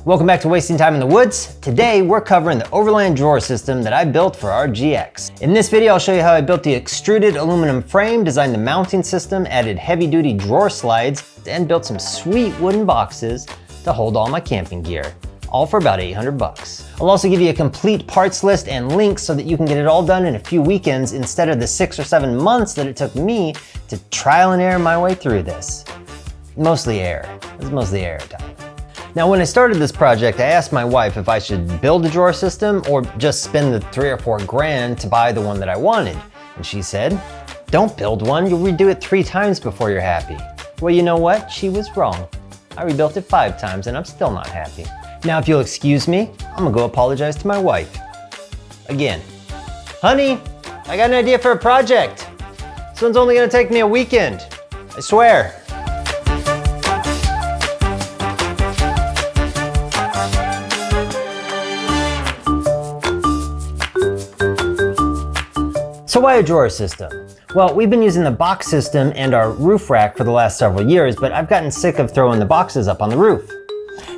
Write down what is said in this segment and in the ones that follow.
Welcome back to Wasting Time in the Woods. Today we're covering the Overland Drawer System that I built for our GX. In this video I'll show you how I built the extruded aluminum frame, designed the mounting system, added heavy duty drawer slides, and built some sweet wooden boxes to hold all my camping gear. All for about 800 bucks. I'll also give you a complete parts list and links so that you can get it all done in a few weekends instead of the 6 or 7 months that it took me to trial and error my way through this. Mostly error. It was mostly error time. Now, when I started this project, I asked my wife if I should build a drawer system or just spend the 3 or 4 grand to buy the one that I wanted. And she said, don't build one, you'll redo it 3 times before you're happy. Well, you know what? She was wrong. I rebuilt it 5 times and I'm still not happy. Now, if you'll excuse me, I'm gonna go apologize to my wife. Again. Honey, I got an idea for a project. This one's only gonna take me a weekend. I swear. So why a drawer system? Well, we've been using the box system and our roof rack for the last several years, but I've gotten sick of throwing the boxes up on the roof.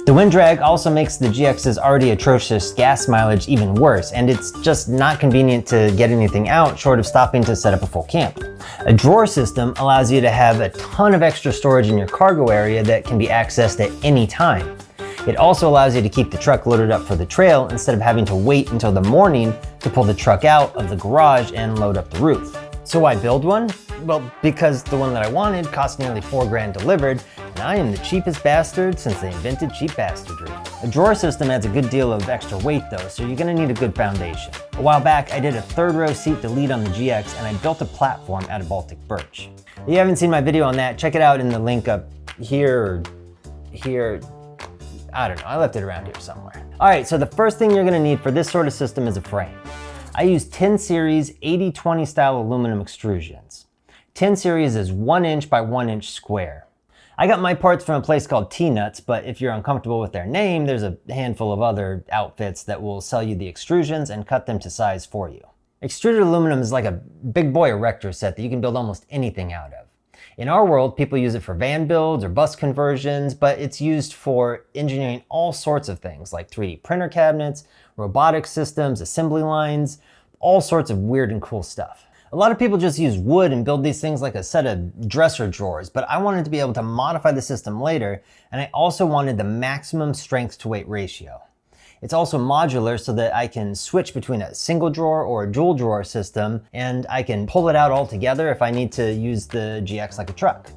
The wind drag also makes the GX's already atrocious gas mileage even worse, and it's just not convenient to get anything out short of stopping to set up a full camp. A drawer system allows you to have a ton of extra storage in your cargo area that can be accessed at any time. It also allows you to keep the truck loaded up for the trail instead of having to wait until the morning to pull the truck out of the garage and load up the roof. So why build one? Well, because the one that I wanted cost nearly 4 grand delivered, and I am the cheapest bastard since they invented cheap bastardry. A drawer system adds a good deal of extra weight though, so you're gonna need a good foundation. A while back, I did a 3rd row seat to lead on the GX, and I built a platform out of Baltic birch. If you haven't seen my video on that, check it out in the link up here or here. I don't know, I left it around here somewhere. All right, so the first thing you're gonna need for this sort of system is a frame. I use 10 series 80-20 style aluminum extrusions. 10 series is 1 inch by 1 inch square. I got my parts from a place called T-Nuts, but if you're uncomfortable with their name, there's a handful of other outfits that will sell you the extrusions and cut them to size for you. Extruded aluminum is like a big boy erector set that you can build almost anything out of. In our world, people use it for van builds or bus conversions, but it's used for engineering all sorts of things like 3D printer cabinets, robotic systems, assembly lines, all sorts of weird and cool stuff. A lot of people just use wood and build these things like a set of dresser drawers, but I wanted to be able to modify the system later, and I also wanted the maximum strength to weight ratio. It's also modular so that I can switch between a single drawer or a dual drawer system, and I can pull it out all together if I need to use the GX like a truck.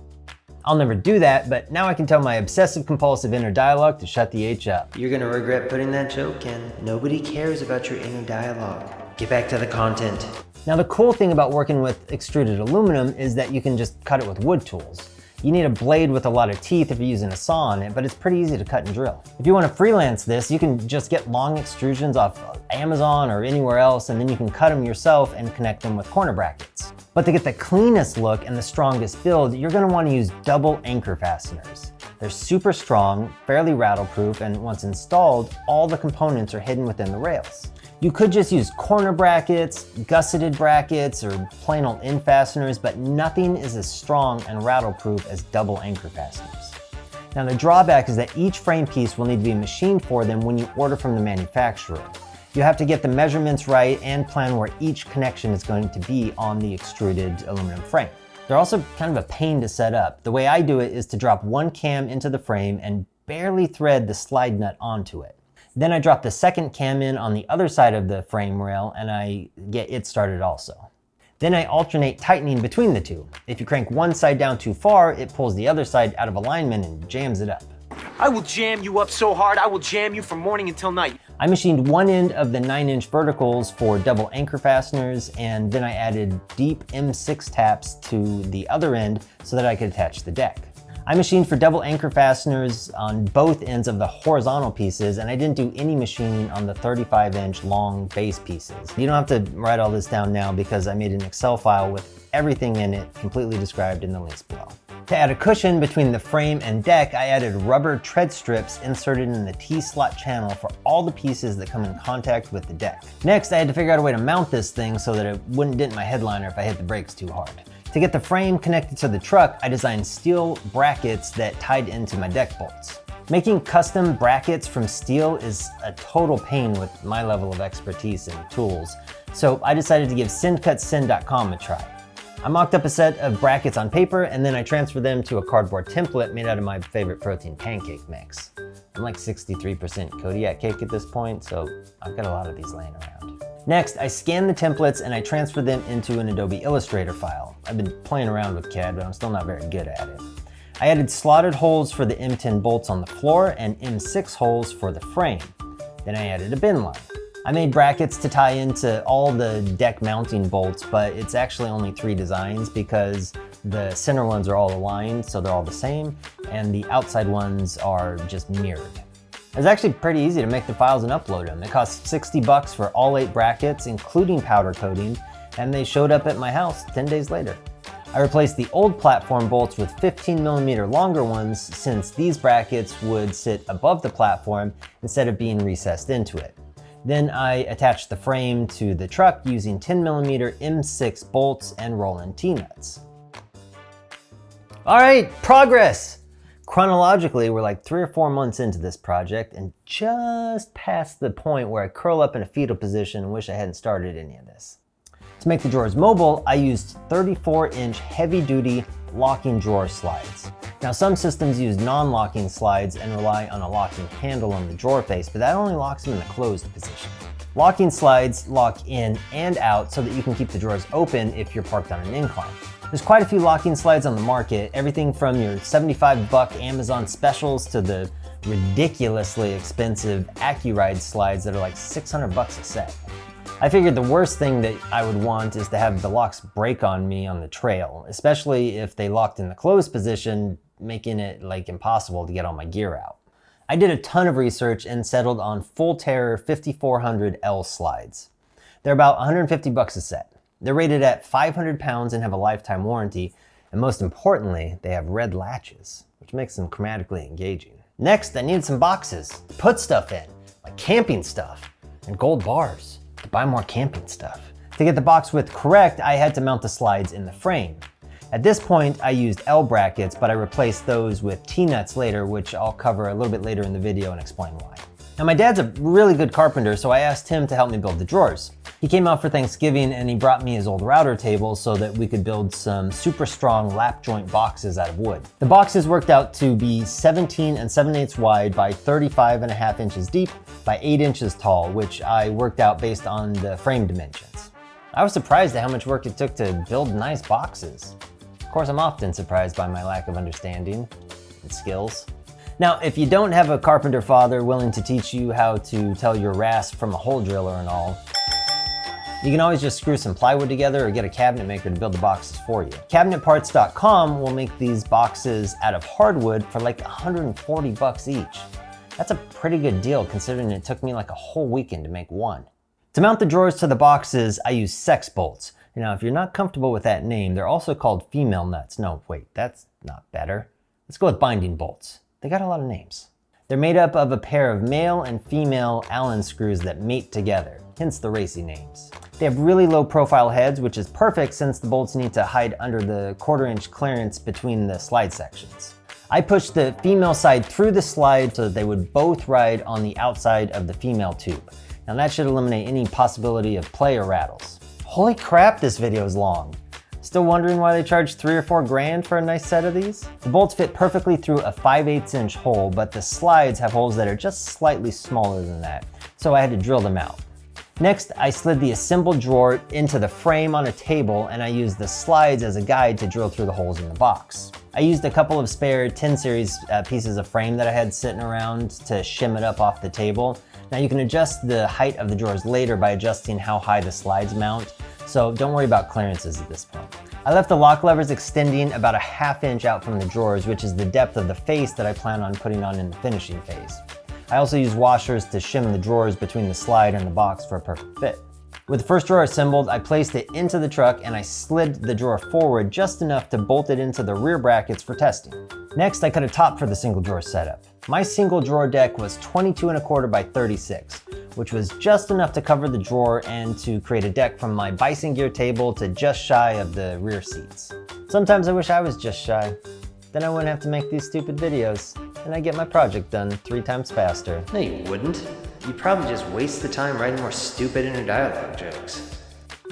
I'll never do that, but now I can tell my obsessive compulsive inner dialogue to shut the H up. You're gonna regret putting that joke in. Nobody cares about your inner dialogue. Get back to the content. Now the cool thing about working with extruded aluminum is that you can just cut it with wood tools. You need a blade with a lot of teeth if you're using a saw on it, but it's pretty easy to cut and drill. If you want to freelance this, you can just get long extrusions off Amazon or anywhere else, and then you can cut them yourself and connect them with corner brackets. But to get the cleanest look and the strongest build, you're going to want to use double anchor fasteners. They're super strong, fairly rattle-proof, and once installed, all the components are hidden within the rails. You could just use corner brackets, gusseted brackets, or plain old end fasteners, but nothing is as strong and rattle-proof as double anchor fasteners. Now the drawback is that each frame piece will need to be machined for them when you order from the manufacturer. You have to get the measurements right and plan where each connection is going to be on the extruded aluminum frame. They're also kind of a pain to set up. The way I do it is to drop one cam into the frame and barely thread the slide nut onto it. Then I drop the second cam in on the other side of the frame rail and I get it started also. Then I alternate tightening between the two. If you crank one side down too far, it pulls the other side out of alignment and jams it up. I will jam you up so hard, I will jam you from morning until night. I machined one end of the 9-inch verticals for double anchor fasteners, and then I added deep M6 taps to the other end so that I could attach the deck. I machined for double anchor fasteners on both ends of the horizontal pieces, and I didn't do any machining on the 35-inch long base pieces. You don't have to write all this down now because I made an Excel file with everything in it completely described in the links below. To add a cushion between the frame and deck, I added rubber tread strips inserted in the T-slot channel for all the pieces that come in contact with the deck. Next, I had to figure out a way to mount this thing so that it wouldn't dent my headliner if I hit the brakes too hard. To get the frame connected to the truck, I designed steel brackets that tied into my deck bolts. Making custom brackets from steel is a total pain with my level of expertise and tools, so I decided to give SindCutSind.com a try. I mocked up a set of brackets on paper and then I transferred them to a cardboard template made out of my favorite protein pancake mix. I'm like 63% Kodiak cake at this point, so I've got a lot of these laying around. Next, I scanned the templates and I transferred them into an Adobe Illustrator file. I've been playing around with CAD, but I'm still not very good at it. I added slotted holes for the M10 bolts on the floor and M6 holes for the frame. Then I added a bin line. I made brackets to tie into all the deck mounting bolts, but it's actually only 3 designs because the center ones are all aligned, so they're all the same, and the outside ones are just mirrored. It was actually pretty easy to make the files and upload them. It cost $60 for all 8 brackets, including powder coating, and they showed up at my house 10 days later. I replaced the old platform bolts with 15mm longer ones since these brackets would sit above the platform instead of being recessed into it. Then I attached the frame to the truck using 10mm M6 bolts and Rollin T-nuts. All right, progress! Chronologically, we're like 3 or 4 months into this project and just past the point where I curl up in a fetal position and wish I hadn't started any of this. To make the drawers mobile, I used 34-inch heavy-duty locking drawer slides. Now, some systems use non-locking slides and rely on a locking handle on the drawer face, but that only locks them in the closed position. Locking slides lock in and out so that you can keep the drawers open if you're parked on an incline. There's quite a few locking slides on the market, everything from your $75 Amazon specials to the ridiculously expensive AccuRide slides that are like $600 a set. I figured the worst thing that I would want is to have the locks break on me on the trail, especially if they locked in the closed position, making it like impossible to get all my gear out. I did a ton of research and settled on Full Terror 5400L slides. They're about $150 a set. They're rated at 500 pounds and have a lifetime warranty, and most importantly, they have red latches, which makes them chromatically engaging. Next, I needed some boxes to put stuff in, like camping stuff, and gold bars to buy more camping stuff. To get the box width correct, I had to mount the slides in the frame. At this point, I used L brackets, but I replaced those with T-nuts later, which I'll cover a little bit later in the video and explain why. Now, my dad's a really good carpenter, so I asked him to help me build the drawers. He came out for Thanksgiving and he brought me his old router table so that we could build some super strong lap joint boxes out of wood. The boxes worked out to be 17 7/8 wide by 35.5 inches deep by 8 inches tall, which I worked out based on the frame dimensions. I was surprised at how much work it took to build nice boxes. Of course, I'm often surprised by my lack of understanding and skills. Now, if you don't have a carpenter father willing to teach you how to tell your rasp from a hole driller and all, you can always just screw some plywood together or get a cabinet maker to build the boxes for you. Cabinetparts.com will make these boxes out of hardwood for like $140 each. That's a pretty good deal considering it took me like a whole weekend to make one. To mount the drawers to the boxes, I use sex bolts. Now, if you're not comfortable with that name, they're also called female nuts. No, wait, that's not better. Let's go with binding bolts. They got a lot of names. They're made up of a pair of male and female Allen screws that mate together, hence the racy names. They have really low profile heads, which is perfect since the bolts need to hide under the 1/4 inch clearance between the slide sections. I pushed the female side through the slide so that they would both ride on the outside of the female tube. Now that should eliminate any possibility of play or rattles. Holy crap, this video is long. Still wondering why they charge 3 or 4 grand for a nice set of these? The bolts fit perfectly through a 5/8 inch hole, but the slides have holes that are just slightly smaller than that, so I had to drill them out. Next, I slid the assembled drawer into the frame on a table and I used the slides as a guide to drill through the holes in the box. I used a couple of spare 10 series pieces of frame that I had sitting around to shim it up off the table. Now you can adjust the height of the drawers later by adjusting how high the slides mount, so don't worry about clearances at this point. I left the lock levers extending about a 1/2 inch out from the drawers, which is the depth of the face that I plan on putting on in the finishing phase. I also used washers to shim the drawers between the slide and the box for a perfect fit. With the first drawer assembled, I placed it into the truck and I slid the drawer forward just enough to bolt it into the rear brackets for testing. Next, I cut a top for the single drawer setup. My single drawer deck was 22¼ by 36, which was just enough to cover the drawer and to create a deck from my bison gear table to just shy of the rear seats. Sometimes I wish I was just shy. Then I wouldn't have to make these stupid videos, and I get my project done 3 times faster. No, you wouldn't. You'd probably just waste the time writing more stupid inner dialogue jokes.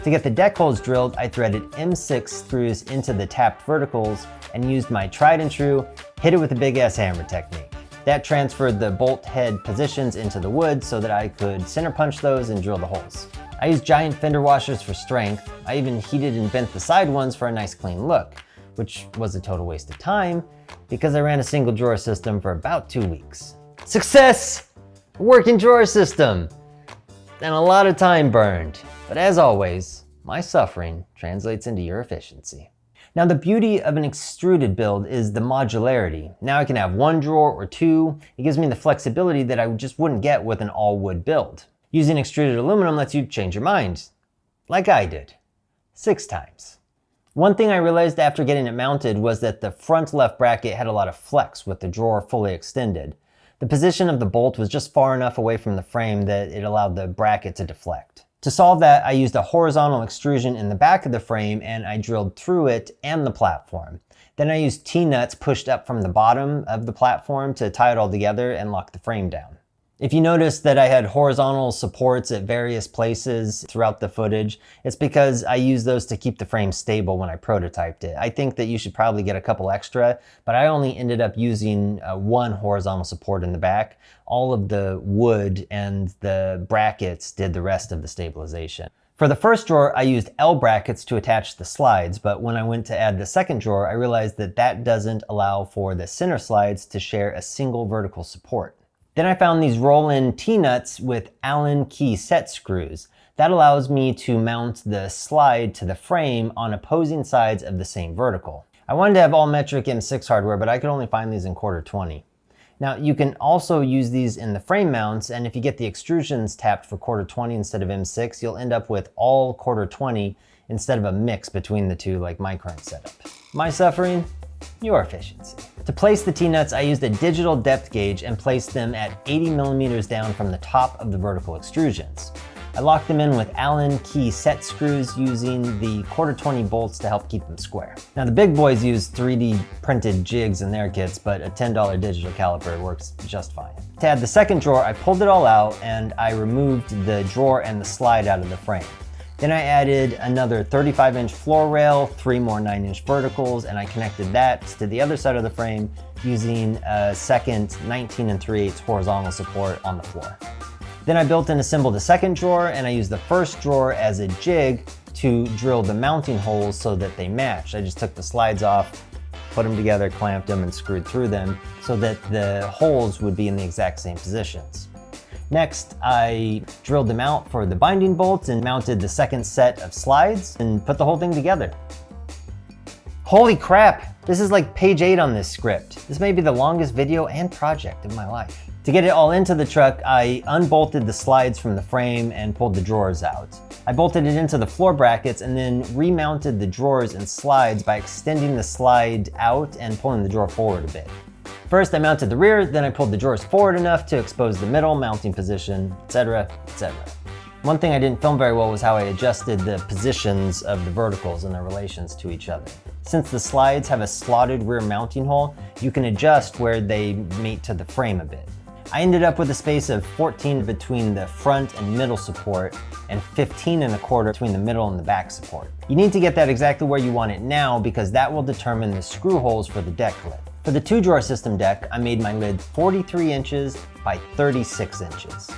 To get the deck holes drilled, I threaded M6 screws into the tapped verticals and used my tried and true hit it with a big ass hammer technique. That transferred the bolt head positions into the wood so that I could center punch those and drill the holes. I used giant fender washers for strength. I even heated and bent the side ones for a nice clean look, which was a total waste of time because I ran a single drawer system for about 2 weeks. Success! A working drawer system! And a lot of time burned. But as always, my suffering translates into your efficiency. Now the beauty of an extruded build is the modularity. Now I can have 1 drawer or 2. It gives me the flexibility that I just wouldn't get with an all wood build. Using extruded aluminum lets you change your mind, like I did, 6 times. One thing I realized after getting it mounted was that the front left bracket had a lot of flex with the drawer fully extended. The position of the bolt was just far enough away from the frame that it allowed the bracket to deflect. To solve that, I used a horizontal extrusion in the back of the frame and I drilled through it and the platform. Then I used T-nuts pushed up from the bottom of the platform to tie it all together and lock the frame down. If you notice that I had horizontal supports at various places throughout the footage, it's because I used those to keep the frame stable when I prototyped it. I think that you should probably get a couple extra, but I only ended up using 1 horizontal support in the back. All of the wood and the brackets did the rest of the stabilization. For the first drawer, I used L brackets to attach the slides, but when I went to add the second drawer, I realized that that doesn't allow for the center slides to share a single vertical support. Then I found these roll-in T-nuts with Allen key set screws. That allows me to mount the slide to the frame on opposing sides of the same vertical. I wanted to have all metric M6 hardware, but I could only find these in quarter 20. Now you can also use these in the frame mounts, and if you get the extrusions tapped for quarter 20 instead of M6, you'll end up with all quarter 20 instead of a mix between the two like my current setup. My suffering, your efficiency. To place the T-nuts, I used a digital depth gauge and placed them at 80 millimeters down from the top of the vertical extrusions. I locked them in with Allen key set screws using the quarter 20 bolts to help keep them square. Now the big boys use 3D printed jigs in their kits, but a $10 digital caliper works just fine. To add the second drawer, I pulled it all out and I removed the drawer and the slide out of the frame. Then I added another 35-inch floor rail, 3 more 9-inch verticals, and I connected that to the other side of the frame using a second 19 3/8 horizontal support on the floor. Then I built and assembled a second drawer, and I used the first drawer as a jig to drill the mounting holes so that they matched. I just took the slides off, put them together, clamped them, and screwed through them so that the holes would be in the exact same positions. Next, I drilled them out for the binding bolts and mounted the second set of slides and put the whole thing together. Holy crap, this is like page 8 on this script. This may be the longest video and project of my life. To get it all into the truck, I unbolted the slides from the frame and pulled the drawers out. I bolted it into the floor brackets and then remounted the drawers and slides by extending the slide out and pulling the drawer forward a bit. First, I mounted the rear, then I pulled the drawers forward enough to expose the middle, mounting position, etc., etc. One thing I didn't film very well was how I adjusted the positions of the verticals and their relations to each other. Since the slides have a slotted rear mounting hole, you can adjust where they mate to the frame a bit. I ended up with a space of 14 between the front and middle support and 15 1/4 between the middle and the back support. You need to get that exactly where you want it now because that will determine the screw holes for the deck lid. For the 2-drawer system deck, I made my lid 43 inches by 36 inches.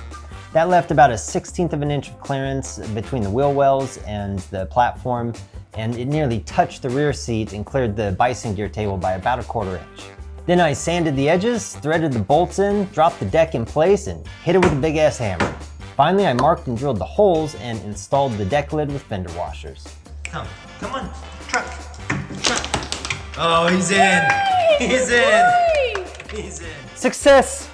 That left about a 1/16 of an inch of clearance between the wheel wells and the platform, and it nearly touched the rear seat and cleared the bison gear table by about 1/4 inch. Then I sanded the edges, threaded the bolts in, dropped the deck in place, and hit it with a big ass hammer. Finally, I marked and drilled the holes and installed the deck lid with fender washers. Come on, truck. Oh, he's in. He's in. He's in. Success!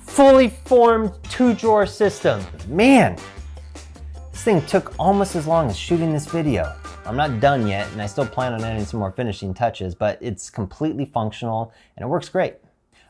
Fully formed 2-drawer system. Man, this thing took almost as long as shooting this video. I'm not done yet, and I still plan on adding some more finishing touches, but it's completely functional and it works great.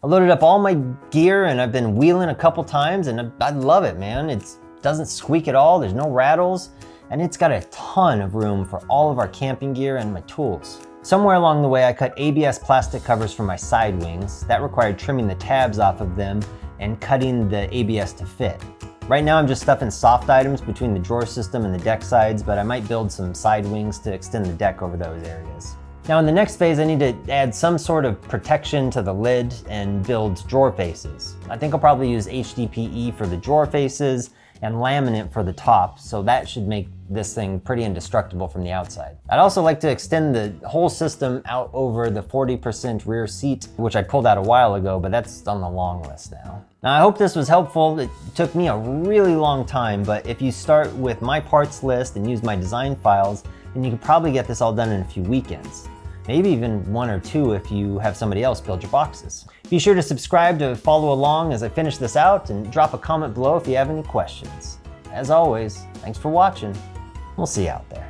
I loaded up all my gear and I've been wheeling a couple times and I love it, man. It doesn't squeak at all, there's no rattles, and it's got a ton of room for all of our camping gear and my tools. Somewhere along the way, I cut ABS plastic covers for my side wings. That required trimming the tabs off of them and cutting the ABS to fit. Right now I'm just stuffing soft items between the drawer system and the deck sides, but I might build some side wings to extend the deck over those areas. Now in the next phase, I need to add some sort of protection to the lid and build drawer faces. I think I'll probably use HDPE for the drawer faces and laminate for the top, so that should make this thing pretty indestructible from the outside. I'd also like to extend the whole system out over the 40% rear seat, which I pulled out a while ago, but that's on the long list now. Now I hope this was helpful. It took me a really long time, but if you start with my parts list and use my design files, then you can probably get this all done in a few weekends. Maybe even 1 or 2 if you have somebody else build your boxes. Be sure to subscribe to follow along as I finish this out, and drop a comment below if you have any questions. As always, thanks for watching. We'll see you out there.